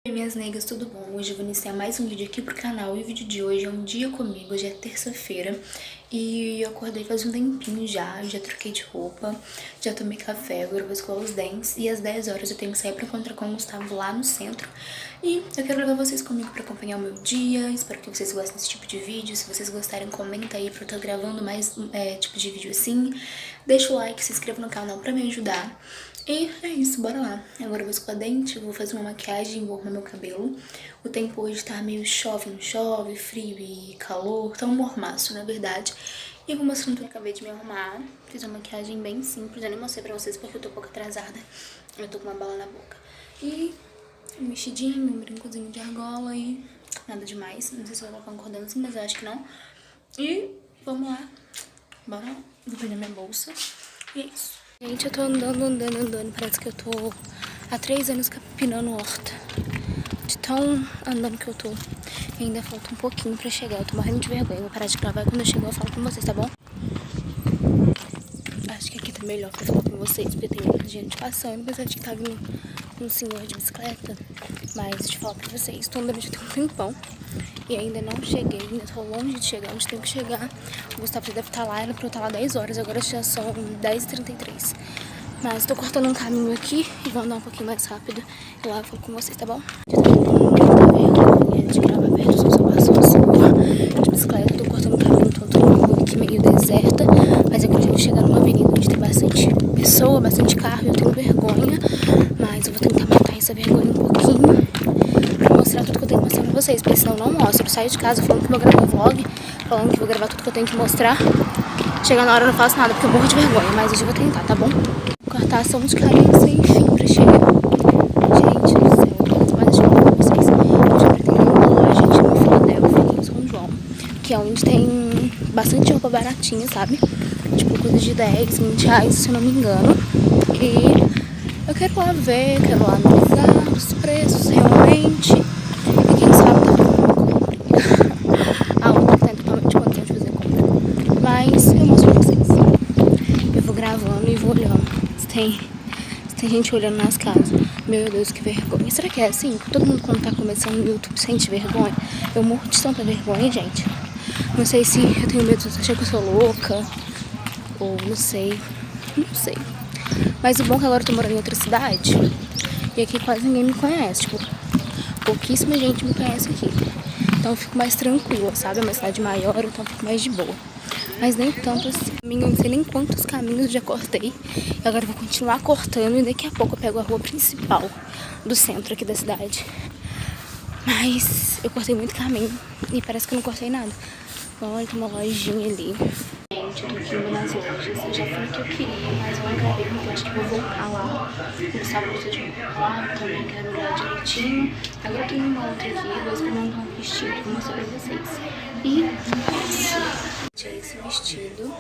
Oi minhas negas, tudo bom? Hoje eu vou iniciar mais um vídeo aqui pro canal e o vídeo de hoje é um dia comigo. Hoje é terça-feira e eu acordei faz um tempinho já troquei de roupa, já tomei café, agora eu vou escovar os dentes e às 10 horas eu tenho que sair pra encontrar com o Gustavo lá no centro. E eu quero levar vocês comigo pra acompanhar o meu dia, espero que vocês gostem desse tipo de vídeo. Se vocês gostarem, comenta aí pra eu estar gravando mais tipo de vídeo assim. Deixa o like, se inscreva no canal pra me ajudar. E é isso, bora lá. Agora eu vou escovar dente, eu vou fazer uma maquiagem, vou arrumar meu cabelo. O tempo hoje tá meio chove, não chove, frio e calor, tá um mormaço, na verdade. E eu vou mostrando que eu acabei de me arrumar. Fiz uma maquiagem bem simples, eu nem mostrei pra vocês porque eu tô um pouco atrasada. Eu tô com uma bala na boca. E um vestidinho, um brincozinho de argola e nada demais. Não sei se eu vou colocar concordando assim, mas eu acho que não. E vamos lá. Bora lá. Vou pegar minha bolsa. E é isso. Gente, eu tô andando, parece que eu tô há 3 anos capinando horta. De tão andando que eu tô. E ainda falta um pouquinho pra chegar, eu tô morrendo de vergonha. Vou parar de gravar e quando eu chegar eu falo com vocês, tá bom? Acho que aqui tá melhor pra falar com vocês, porque tem muita gente passando. Apesar de que tá vindo um senhor de bicicleta. Mas deixa eu falar pra vocês, tô andando já tem um tempão. E ainda não cheguei, ainda tô longe de chegar onde tenho que chegar. O Gustavo já deve estar lá, era pra eu estar lá 10 horas, agora já são 10h33. Mas tô cortando um caminho aqui e vou andar um pouquinho mais rápido. E lá eu falo com vocês, tá bom? Eu tô com muita vergonha de gravar perto, só passou assim, de bicicleta. Tô cortando um caminho, tô numa rua aqui meio deserta. Mas eu acredito chegar numa avenida onde tem bastante pessoa, bastante carro. E eu tenho vergonha, mas eu vou tentar matar essa vergonha um pouquinho. Mostrar tudo que eu tenho que mostrar pra vocês, porque senão eu não mostro. Eu saio de casa falando que vou gravar um vlog, falando que vou gravar tudo que eu tenho que mostrar. Chega na hora eu não faço nada porque eu morro de vergonha, mas hoje eu vou tentar, tá bom? Cortar só uns caminhos sem fim pra chegar. Gente do céu, mas deixa eu falar pra vocês. Eu já pretendo ir numa loja aqui no Filadélfia, aqui em São João, que é onde tem bastante roupa baratinha, sabe? Tipo, coisa de 10, 20 reais, se eu não me engano. E eu quero lá ver, quero lá analisar os preços realmente. E quem sabe tá fazendo uma compra. A outra tá totalmente condição de fazer compra. Mas eu mostro pra vocês. Eu vou gravando e vou olhando. Se tem gente olhando nas casas. Meu Deus, que vergonha. Será que é assim? Todo mundo quando tá começando no YouTube sente vergonha? Eu morro de tanta vergonha, gente. Não sei se eu tenho medo de achar que eu sou louca. Ou não sei. Não sei. Mas o bom é que agora eu tô morando em outra cidade. E aqui quase ninguém me conhece. Tipo, pouquíssima gente me conhece aqui. Então eu fico mais tranquila, sabe? É uma cidade maior, então eu fico mais de boa. Mas nem tanto assim. Eu não sei nem quantos caminhos eu já cortei. E agora eu vou continuar cortando. E daqui a pouco eu pego a rua principal do centro aqui da cidade. Mas eu cortei muito caminho. E parece que eu não cortei nada. Olha, tem uma lojinha ali. Gente, eu tô aqui indo nas lojas. Eu já fui o que eu queria, mas eu não acabei, então acho que vou voltar lá. O sábado eu tô de novo lá, eu também quero olhar direitinho. Agora eu tô indo uma outra aqui, vou experimentar um vestido, vou mostrar pra vocês. E esse vestido,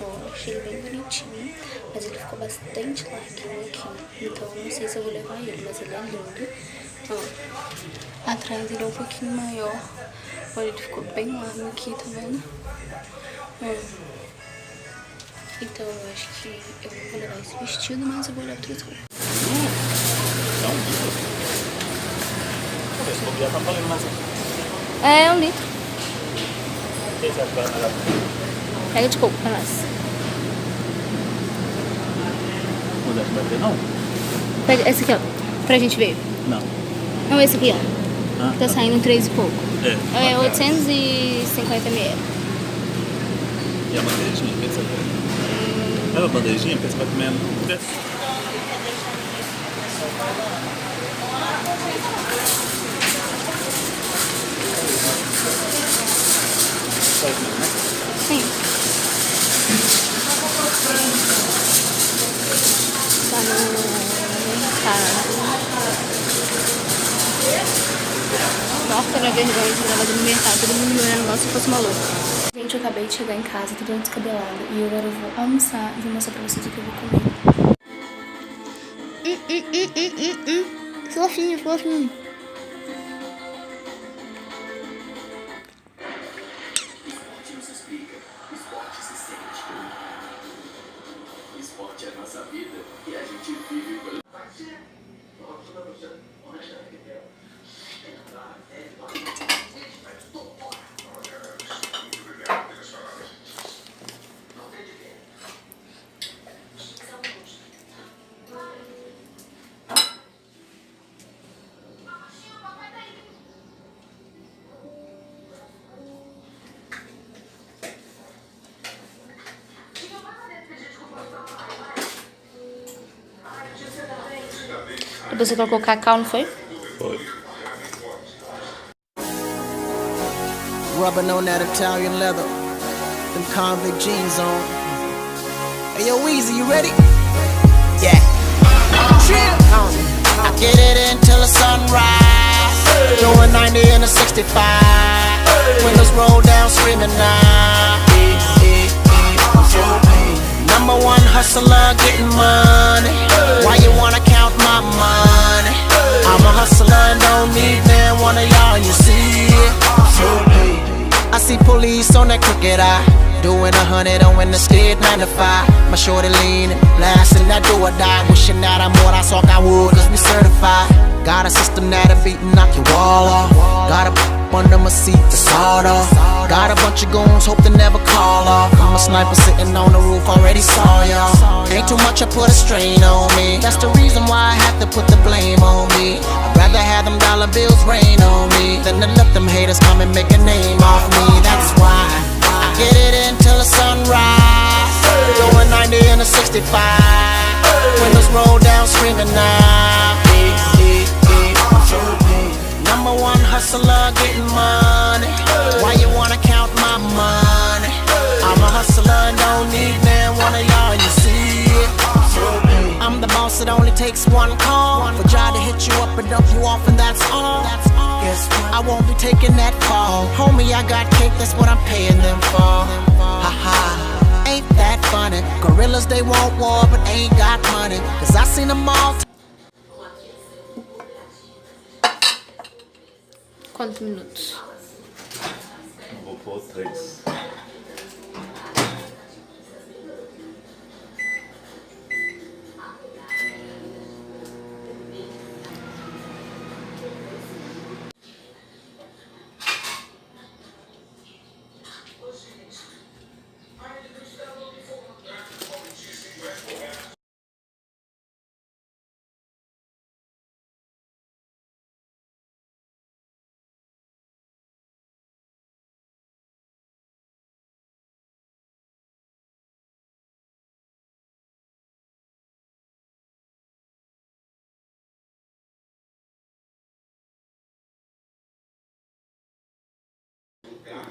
ó, achei bem bonitinho, mas ele ficou bastante larguinho aqui. Então eu não sei se eu vou levar ele, mas ele é lindo. Ó, atrás ele é um pouquinho maior. Olha, ele ficou bem largo aqui, tá vendo? Então eu acho que eu vou levar esse vestido, mas eu vou olhar outras roupas. É, 1 litro. Pega de coco pra nós. Vai ter não? Pega esse aqui, ó, pra gente ver. Não. Não, esse aqui, ó. Ah, tá saindo 3 e pouco. É 850 ml. E a bandejinha? Que você quer? Leva a bandejinha, porque você vai comendo. Sim. Tá morta na vergonha de gravar no mercado, todo mundo me olhando igual se fosse maluco. Gente, eu acabei de chegar em casa, tô toda descabelada. E agora eu vou almoçar e vou mostrar pra vocês o que eu vou comer. Fofinho, fofinho. Esporte é a nossa vida e a gente vive pelo... Você colocou cacau, não foi? Foi. Rubbing on that Italian leather, them convict jeans on. Hey yo, Weezy, you ready? Yeah. I get it until the sunrise. Doing 90 in a 65. Windows roll down, screaming now. Number one hustler, getting money. Why you wanna count my money? I'm a hustler and don't need man one of y'all, you see it. I see police on that crooked eye, doing 100 on when the state 95. My shorty leaning, blasting that do or die, wishing that I'm what I saw I would, cause we certified. Got a system that'll beat and knock your wall off. Got a under my seat to sawed off. Got a bunch of goons, hope to never call off. I'm a sniper sitting on the roof, already saw y'all. Ain't too much, I put a strain on me. That's the reason why I have to put the blame on me. I'd rather have them dollar bills rain on me than to let them haters come and make a name off me. That's why I get it until the sunrise. Going 90 in a 65. Windows roll down, screaming now. Number one hustler, getting money. Why you wanna count my money? I'm a hustler and don't need man one of y'all, you see it. I'm the boss, it only takes one call for Jai to hit you up and dump you off, and that's all. I won't be taking that fall. Homie, I got cake, that's what I'm paying them for. Haha, ain't that funny? Gorillas, they want war, but ain't got money. Cause I seen them all. Quantos minutos? Vou pôr 3.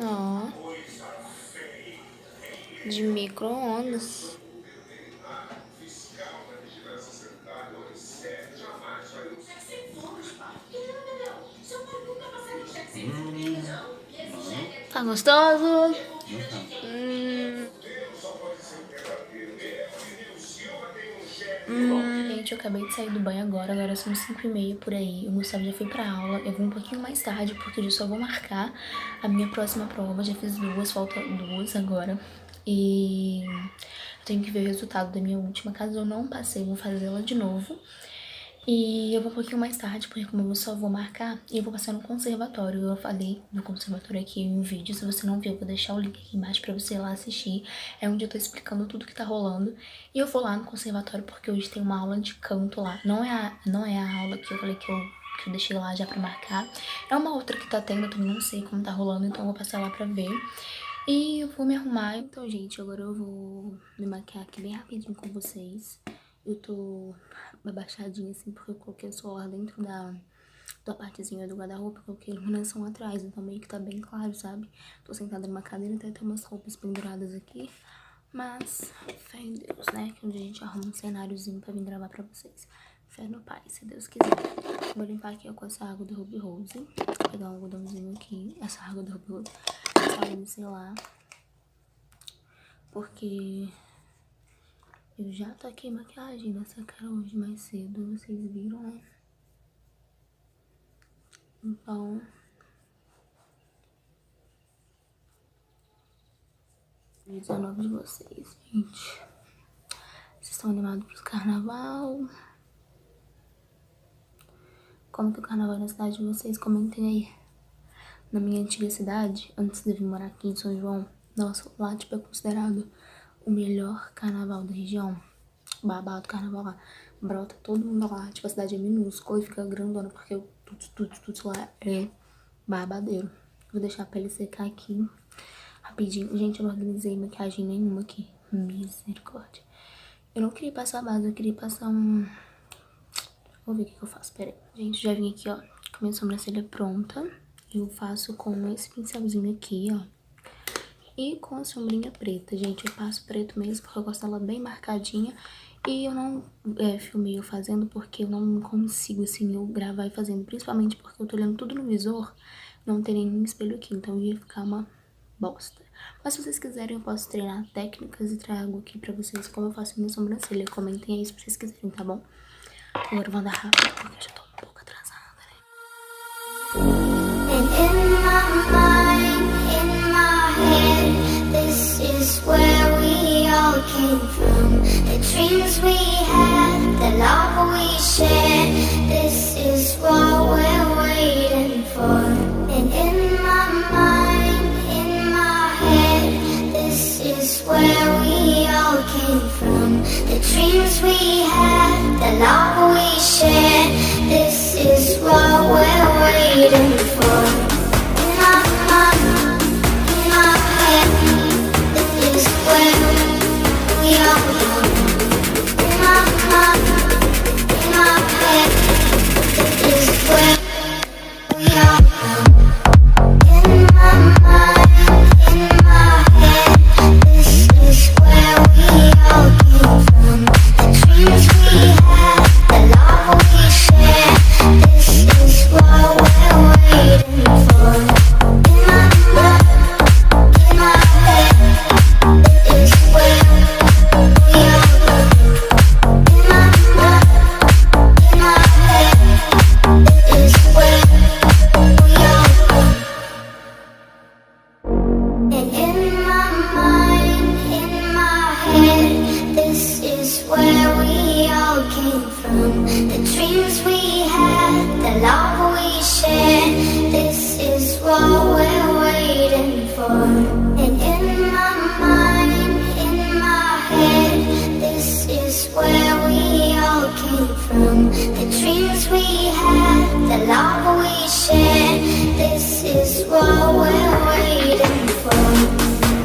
Ó. De micro-ondas. Tá gostoso? Gente, eu acabei de sair do banho agora são 5h30 por aí. O Gustavo já foi pra aula. Eu vou um pouquinho mais tarde, porque eu só vou marcar a minha próxima prova. Já fiz 2, falta 2 agora. E eu tenho que ver o resultado da minha última. Caso eu não passei, eu vou fazer ela de novo. E eu vou um pouquinho mais tarde, porque como eu só vou marcar, e eu vou passar no conservatório. Eu falei do conservatório aqui em um vídeo. Se você não viu, eu vou deixar o link aqui embaixo pra você ir lá assistir. É onde eu tô explicando tudo que tá rolando. E eu vou lá no conservatório porque hoje tem uma aula de canto lá. Não é a aula que eu falei que eu deixei lá já pra marcar. É uma outra que tá tendo, eu também não sei como tá rolando, então eu vou passar lá pra ver. E eu vou me arrumar. Então, gente, agora eu vou me maquiar aqui bem rapidinho com vocês. Eu tô abaixadinha assim porque eu coloquei o celular dentro da partezinha do guarda-roupa, coloquei iluminação atrás, então meio que tá bem claro, sabe? Tô sentada numa cadeira, até tem umas roupas penduradas aqui, mas fé em Deus, né? Que um dia a gente arruma um cenáriozinho pra vir gravar pra vocês. Fé no Pai, se Deus quiser. Vou limpar aqui com essa água do Ruby Rose. Vou pegar um algodãozinho aqui, essa água do Ruby Rose, essa água micelar, porque eu já taquei maquiagem nessa cara hoje mais cedo, vocês viram, né? Então, dia 19 de vocês, gente. Vocês estão animados pro carnaval? Como que é o carnaval na cidade de vocês? Comentem aí. Na minha antiga cidade, antes de eu vir morar aqui em São João, nossa, lá tipo é considerado o melhor carnaval da região. Babado carnaval lá. Brota todo mundo lá. Tipo, a cidade é minúscula e fica grandona, porque tudo lá é babadeiro. Vou deixar a pele secar aqui rapidinho. Gente, eu não organizei maquiagem nenhuma aqui. Misericórdia. Eu não queria passar base, eu queria passar um Vou ver o que eu faço, peraí. Gente, já vim aqui, ó, com a minha sobrancelha pronta. Eu faço com esse pincelzinho aqui, ó. E com a sombrinha preta, gente. Eu passo preto mesmo, porque eu gosto dela bem marcadinha. E eu não filmei eu fazendo, porque eu não consigo, assim, eu gravar e fazendo. Principalmente porque eu tô olhando tudo no visor, não tem nenhum espelho aqui. Então ia ficar uma bosta. Mas se vocês quiserem, eu posso treinar técnicas e trago aqui pra vocês como eu faço minha sobrancelha. Comentem aí se vocês quiserem, tá bom? Agora eu vou andar rápido, porque eu já tô um pouco atrasada, né? And in my mind, in my head, this is where we all came from. The dreams we had, the love we shared, this is what we're waiting for. And in my mind, in my head, this is where we all came from. The dreams we had, the love we shared, this is what we're waiting for. In my mind, in my head, this is where we all belong. In my mind, in my head, this is where we all belong. In my mind, in my head, this is where we all came from. The dreams we had, the love we shared, this is what we're waiting for. In my mind, in my head, this is where we all belong. In my mind, in my head, this is where we all belong. And in my mind, in my head, this is where we all came from. The dreams we had, the love we shared, this is what we're waiting for. And in my mind, in my head, this is where we all came from. The dreams we had, the love we shared, this is what we're waiting for.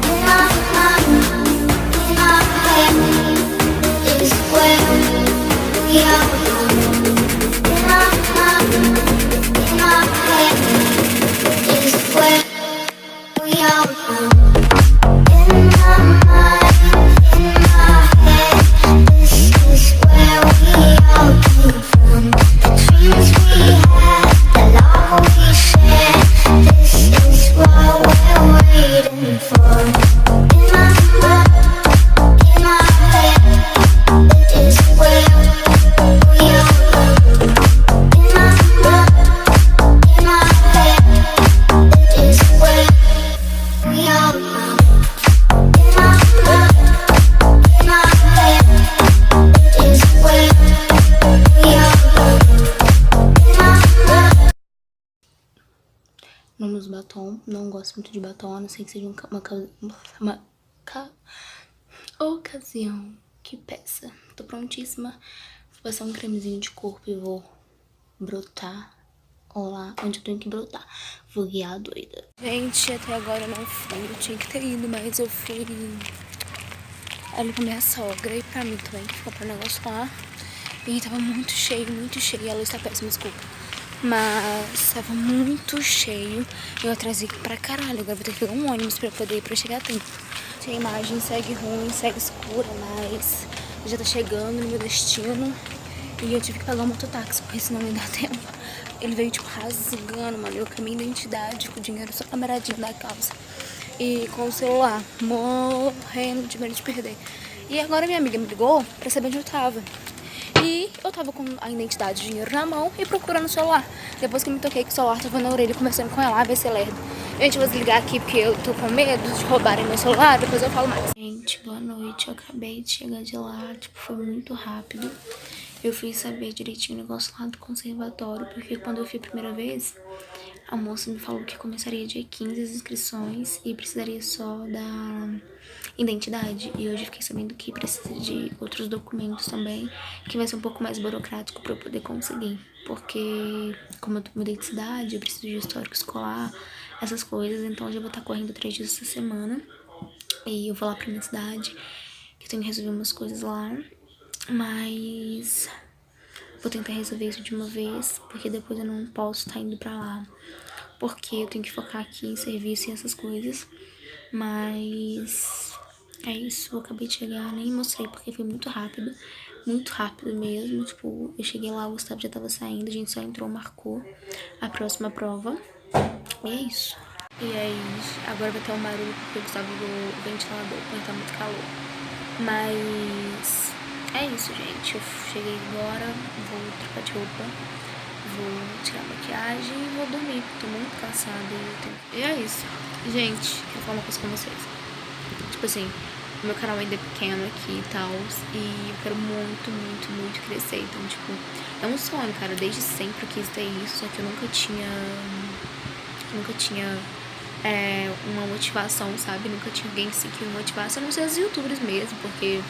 In my mind, in my head, is where we all belong. In my mind, in my head, is where we all belong. In my mind, in my head, this is where we all came from. The dreams we had, the love we shared, this is what we're waiting for. In my mind, in my head, is where we all belong. In my mind, in my head, is where we all belong. In my mind, in my head, is where we all belong. In my mind. Não uso batom, não gosto muito de batom, a não ser que seja uma ocasião que peça. Tô prontíssima, vou passar um cremezinho de corpo e vou brotar. Olá, onde eu tenho que brotar. Vou guiar a doida. Gente, até agora eu não fui, eu tinha que ter ido, mas eu fui ali com minha sogra e pra mim também, que comprou um negócio lá. E tava muito cheio, a luz tá péssima, desculpa. Mas tava muito cheio e eu atrasei pra caralho. Agora vou ter que pegar um ônibus pra poder ir pra chegar a tempo. A imagem segue ruim, segue escura, mas já tá chegando no meu destino. E eu tive que pagar um mototáxi, porque senão não ia dar tempo. Ele veio tipo rasgando, mano, eu com a minha identidade, com o dinheiro só camaradinho da calça. E com o celular, morrendo de medo de perder. E agora minha amiga me ligou pra saber onde eu tava. E eu tava com a identidade de dinheiro na mão e procurando o celular. Depois que eu me toquei que o celular tava na orelha, conversando com ela, vai ser lerdo. Gente, eu vou desligar aqui porque eu tô com medo de roubarem meu celular, depois eu falo mais. Gente, boa noite, eu acabei de chegar de lá, tipo, foi muito rápido. Eu fui saber direitinho o negócio lá do conservatório, porque quando eu fui a primeira vez, a moça me falou que começaria dia 15 as inscrições e precisaria só da identidade. E hoje eu fiquei sabendo que precisa de outros documentos também, que vai ser um pouco mais burocrático pra eu poder conseguir. Porque, como eu mudei de cidade, eu preciso de histórico escolar, essas coisas. Então, eu já vou estar correndo 3 dias essa semana. E eu vou lá pra minha cidade, que eu tenho que resolver umas coisas lá. Mas Vou tentar resolver isso de uma vez, porque depois eu não posso estar indo pra lá. Porque eu tenho que focar aqui em serviço e essas coisas. Mas é isso, eu acabei de chegar, nem mostrei porque foi muito rápido mesmo. Tipo, eu cheguei lá, o Gustavo já tava saindo, a gente só entrou, marcou a próxima prova. E é isso. E aí, agora vai ter um barulho porque o Gustavo ligou o ventilador, porque tá muito calor. Mas é isso, gente. Eu cheguei agora, vou trocar de roupa, vou tirar a maquiagem e vou dormir, porque tô muito cansada e é isso. Gente, quero falar uma coisa com vocês. Tipo assim, o meu canal ainda é pequeno aqui e tal, e eu quero muito, muito, muito crescer. Então, tipo, é um sonho, cara. Desde sempre eu quis ter isso, só que eu nunca tinha uma motivação, sabe? Nunca tinha alguém que me motivasse, a não ser os youtubers mesmo, porque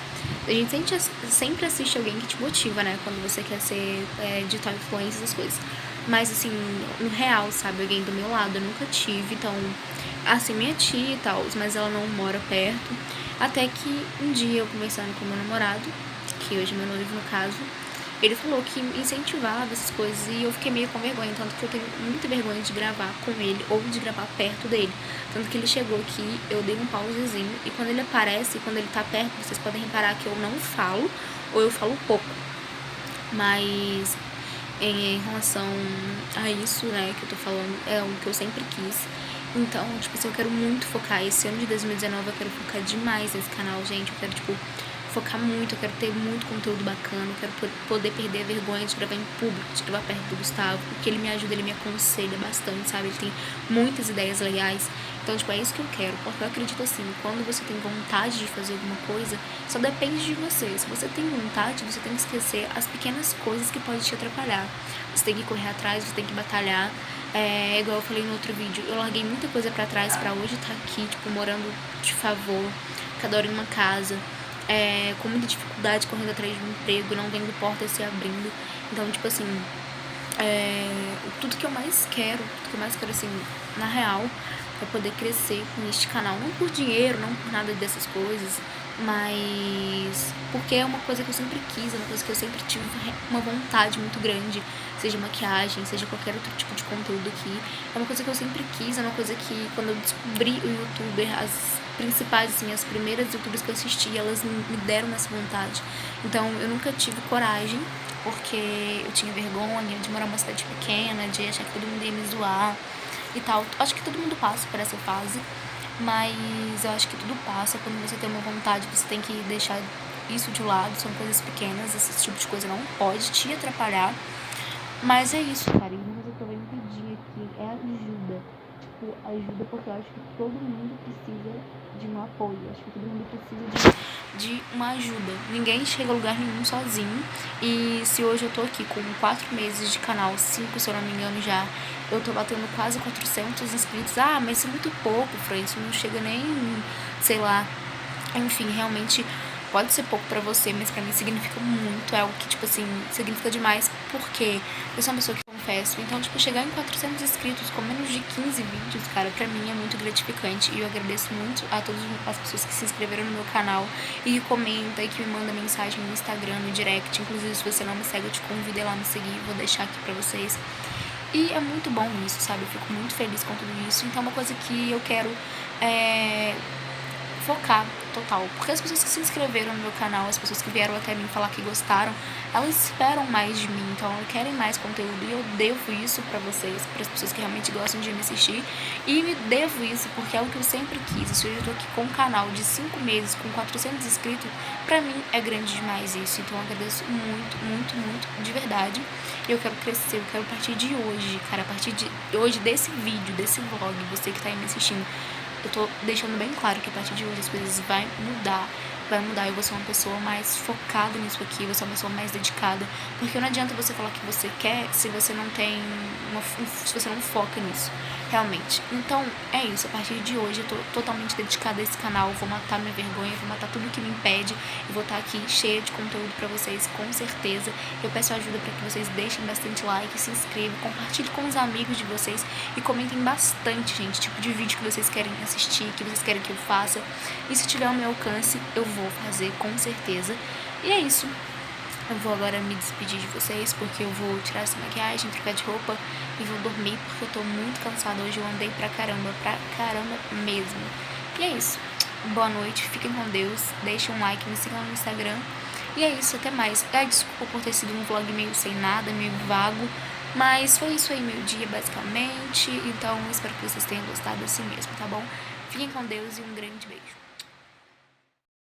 a gente sempre assiste alguém que te motiva, né? Quando você quer ser digital influencer, essas coisas. Mas, assim, no real, sabe? Alguém do meu lado, eu nunca tive. Então, assim, minha tia e tal, mas ela não mora perto. Até que um dia eu conversando com meu namorado, que hoje é meu noivo no caso, ele falou que me incentivava essas coisas e eu fiquei meio com vergonha, tanto que eu tenho muita vergonha de gravar com ele ou de gravar perto dele. Tanto que ele chegou aqui, eu dei um pausezinho e quando ele aparece, quando ele tá perto, vocês podem reparar que eu não falo ou eu falo pouco. Mas em relação a isso, né, que eu tô falando, é o que eu sempre quis. Então, tipo assim, eu quero muito focar. Esse ano de 2019 eu quero focar demais nesse canal, gente. Eu quero, tipo, focar muito, eu quero ter muito conteúdo bacana, eu quero poder perder a vergonha de gravar em público, de gravar perto do Gustavo, porque ele me ajuda, ele me aconselha bastante, sabe? Ele tem muitas ideias legais. Então, tipo, é isso que eu quero, porque eu acredito assim, quando você tem vontade de fazer alguma coisa, só depende de você. Se você tem vontade, você tem que esquecer as pequenas coisas que podem te atrapalhar. Você tem que correr atrás, você tem que batalhar. Igual eu falei no outro vídeo, eu larguei muita coisa pra trás pra hoje estar aqui, tipo, morando de favor, cada hora em uma casa. Com muita dificuldade, correndo atrás de um emprego, não vendo portas se abrindo. Então, tipo assim, tudo que eu mais quero, assim, na real, é poder crescer com este canal. Não por dinheiro, não por nada dessas coisas, mas porque é uma coisa que eu sempre quis, é uma coisa que eu sempre tive uma vontade muito grande, seja maquiagem, seja qualquer outro tipo de conteúdo aqui. É uma coisa que eu sempre quis, é uma coisa que quando eu descobri o youtuber, as principais, assim, as primeiras youtubers que eu assisti, elas me deram essa vontade. Então eu nunca tive coragem, porque eu tinha vergonha de morar numa cidade pequena, de achar que todo mundo ia me zoar e tal. Acho que todo mundo passa por essa fase, mas eu acho que tudo passa. Quando você tem uma vontade, você tem que deixar isso de lado. São coisas pequenas, esse tipo de coisa não pode te atrapalhar. Mas é isso, cara. E uma coisa que eu venho pedir aqui é ajuda. Tipo, ajuda, porque eu acho que todo mundo precisa de um apoio. Eu acho que todo mundo precisa de uma ajuda. Ninguém chega a lugar nenhum sozinho. E se hoje eu tô aqui com 4 meses de canal, 5 se eu não me engano já, eu tô batendo quase 400 inscritos. Ah, mas isso é muito pouco, Fran, isso não chega nem, sei lá. Enfim, realmente pode ser pouco pra você, mas pra mim significa muito. É algo que, tipo assim, significa demais, porque eu sou uma pessoa que confesso. Então, tipo, chegar em 400 inscritos com menos de 15 vídeos, cara, pra mim é muito gratificante. E eu agradeço muito a todas as pessoas que se inscreveram no meu canal e que comentam e que me mandam mensagem no Instagram, no direct. Inclusive, se você não me segue, eu te convido a ir lá me seguir, vou deixar aqui pra vocês. E é muito bom isso, sabe? Eu fico muito feliz com tudo isso. Então, é uma coisa que eu quero focar total, porque as pessoas que se inscreveram no meu canal, as pessoas que vieram até mim falar que gostaram, elas esperam mais de mim, então elas querem mais conteúdo, e eu devo isso pra vocês, para as pessoas que realmente gostam de me assistir, e me devo isso porque é o que eu sempre quis. Se eu tô aqui com um canal de 5 meses, com 400 inscritos, pra mim é grande demais isso. Então eu agradeço muito, muito, muito, de verdade. Eu quero crescer, eu quero a partir de hoje, cara, a partir de hoje, desse vídeo, desse vlog, você que tá aí me assistindo, eu tô deixando bem claro que a partir de hoje as coisas vão mudar. Eu vou ser uma pessoa mais focada nisso aqui, vou ser uma pessoa mais dedicada, porque não adianta você falar que você quer se você não tem se você não foca nisso, realmente. Então, é isso, a partir de hoje eu tô totalmente dedicada a esse canal, vou matar minha vergonha, vou matar tudo que me impede, e vou estar aqui cheia de conteúdo pra vocês, com certeza. Eu peço ajuda pra que vocês deixem bastante like, se inscrevam, compartilhem com os amigos de vocês e comentem bastante, gente, tipo de vídeo que vocês querem assistir, que vocês querem que eu faça, e se tiver ao meu alcance, eu vou fazer, com certeza. E é isso. Eu vou agora me despedir de vocês, porque eu vou tirar essa maquiagem, trocar de roupa e vou dormir, porque eu tô muito cansada. Hoje eu andei pra caramba mesmo. E é isso. Boa noite, fiquem com Deus, deixem um like, me sigam no Instagram. E é isso, até mais. Desculpa por ter sido um vlog meio sem nada, meio vago, mas foi isso aí, meu dia, basicamente. Então, espero que vocês tenham gostado assim mesmo, tá bom? Fiquem com Deus e um grande beijo.